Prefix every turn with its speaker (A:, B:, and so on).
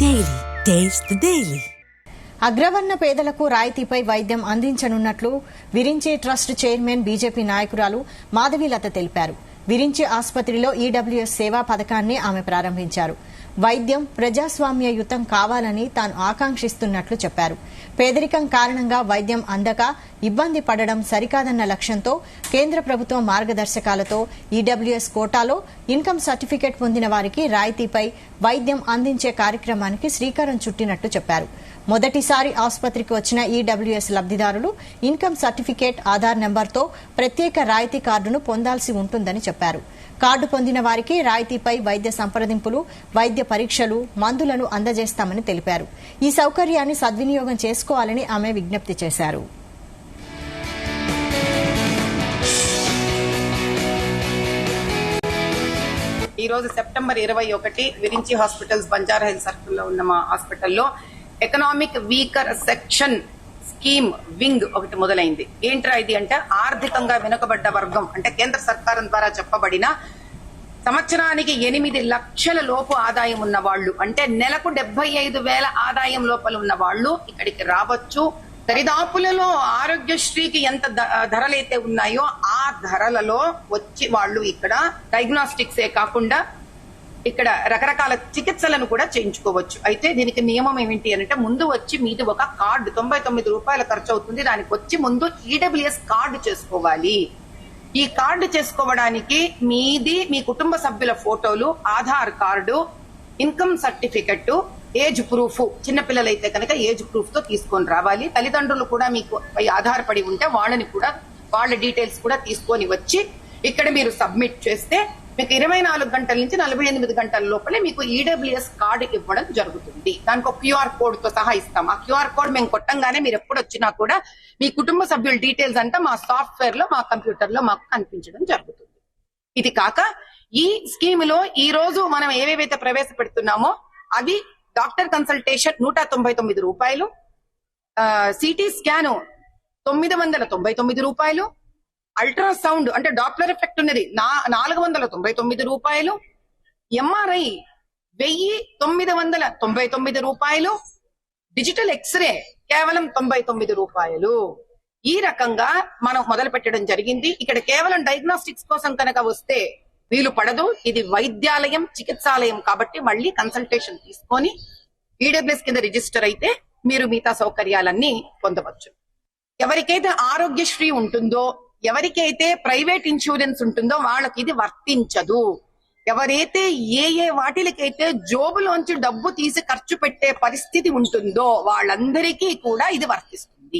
A: Daily taste the daily.
B: అగ్రవర్ణ పేదలకు రాయితీపై వైద్యం అందించనున్నట్లు విరించి ట్రస్ట్ చైర్మన్ బీజేపీ నాయకురాలు మాధవీలత తెలిపారు. విరించి ఆసుపత్రిలో ఈడబ్ల్యూఎస్ సేవా పథకాన్ని ఆమె ప్రారంభించారు. వైద్యం ప్రజాస్వామ్యయుతం కావాలని తాను ఆకాంక్షిస్తున్నట్లు చెప్పారు. పేదరికం కారణంగా వైద్యం అందక ఇబ్బంది పడడం సరికాదన్న లక్ష్యంతో కేంద్ర ప్రభుత్వం మార్గదర్శకాలతో ఈడబ్ల్యూఎస్ కోటాలో ఇన్కమ్ సర్టిఫికెట్ పొందిన వారికి రాయితీపై వైద్యం అందించే కార్యక్రమానికి శ్రీకారం చుట్టినట్టు చెప్పారు. మొదటిసారి ఆసుపత్రికి వచ్చిన ఈడబ్ల్యూఎస్ లబ్దిదారులు ఇన్కమ్ సర్టిఫికేట్, ఆధార్ నెంబర్తో ప్రత్యేక రాయితీ కార్డును పొందాల్సి ఉంటుందని చెప్పారు. కార్డు పొందిన వారికి రాయితీపై వైద్య సంప్రదింపులు, వైద్య పరీక్షలు, మందులను అందజేస్తామని తెలిపారు. ఈ సౌకర్యాన్ని సద్వినియోగం చేసుకోవాలని ఆమె విజ్ఞప్తి చేశారు.
C: ఈ రోజు September 21 Virinchi hospitals Banjara hills circle లో ఉన్న మా హాస్పిటల్లో economic weaker section scheme wing ఒకటి మొదలైంది. ఏంట్రా ఇది అంటే ఆర్థికంగా వెనుకబడ్డ వర్గం అంటే కేంద్ర సర్కారం ద్వారా చెప్పబడిన సంవత్సరానికి 8 లక్షల లోపు ఆదాయం ఉన్న వాళ్ళు అంటే నెలకు 75,000 ఆదాయం లోపల ఉన్న వాళ్ళు ఇక్కడికి రావచ్చు. దరిదాపులలో ఆరోగ్యశ్రీకి ఎంత ధరలైతే ఉన్నాయో ఆ ధరలలో వచ్చి వాళ్ళు ఇక్కడ డయాగ్నోస్టిక్సే కాకుండా ఇక్కడ రకరకాల చికిత్సలను కూడా చేయించుకోవచ్చు. అయితే దీనికి నియమం ఏమిటి అంటే ముందు వచ్చి మీది ఒక కార్డు 99 రూపాయలు ఖర్చు అవుతుంది. దానికి వచ్చి ముందు ఈడబ్ల్యూఎస్ కార్డు చేసుకోవాలి. ఈ కార్డు చేసుకోవడానికి మీది, మీ కుటుంబ సభ్యుల ఫోటోలు, Aadhaar card, income certificate, age proof, చిన్నపిల్లలైతే కనుక ఏజ్ ప్రూఫ్ తో తీసుకొని రావాలి. తల్లిదండ్రులు కూడా మీకు ఆధారపడి ఉంటే వాళ్ళని కూడా వాళ్ళ డీటెయిల్స్ కూడా తీసుకొని వచ్చి ఇక్కడ మీరు సబ్మిట్ చేస్తే మీకు 24 గంటల నుంచి 48 గంటల లోపలే మీకు ఈడబ్ల్యూఎస్ కార్డు ఇవ్వడం జరుగుతుంది. దానికి ఒక క్యూఆర్ కోడ్ తో సహా ఇస్తాం. ఆ క్యూఆర్ కోడ్ మేము కొట్టంగానే మీరు ఎప్పుడు వచ్చినా కూడా మీ కుటుంబ సభ్యుల డీటెయిల్స్ అంతా మా సాఫ్ట్వేర్ లో, మా కంప్యూటర్ లో మాకు కనిపించడం జరుగుతుంది. ఇది కాక ఈ స్కీమ్ లో ఈ రోజు మనం ఏవేవైతే ప్రవేశపెడుతున్నామో అవి డాక్టర్ కన్సల్టేషన్ 199 రూపాయలు, సిటీ స్కాన్ 999 రూపాయలు, అల్ట్రాసౌండ్ అంటే డాప్లర్ ఎఫెక్ట్ ఉన్నది 499 రూపాయలు, ఎంఆర్ఐ 1999 రూపాయలు, డిజిటల్ ఎక్స్రే కేవలం 99 రూపాయలు. ఈ రకంగా మనం మొదలు పెట్టడం జరిగింది. ఇక్కడ కేవలం డయాగ్నోస్టిక్స్ కోసం కనుక వస్తే వీలు పడదు. ఇది వైద్యాలయం, చికిత్సాలయం కాబట్టి మళ్ళీ కన్సల్టేషన్ తీసుకొని ఈడబ్ల్యూఎస్ కింద రిజిస్టర్ అయితే మీరు మిగతా సౌకర్యాలన్నీ పొందవచ్చు. ఎవరికైతే ఆరోగ్యశ్రీ ఉంటుందో, ఎవరికైతే ప్రైవేట్ ఇన్సూరెన్స్ ఉంటుందో వాళ్ళకి ఇది వర్తించదు. ఎవరైతే ఏ వాటిలకైతే జోబులోంచి డబ్బు తీసి ఖర్చు పెట్టే పరిస్థితి ఉంటుందో వాళ్ళందరికీ కూడా ఇది వర్తిస్తుంది.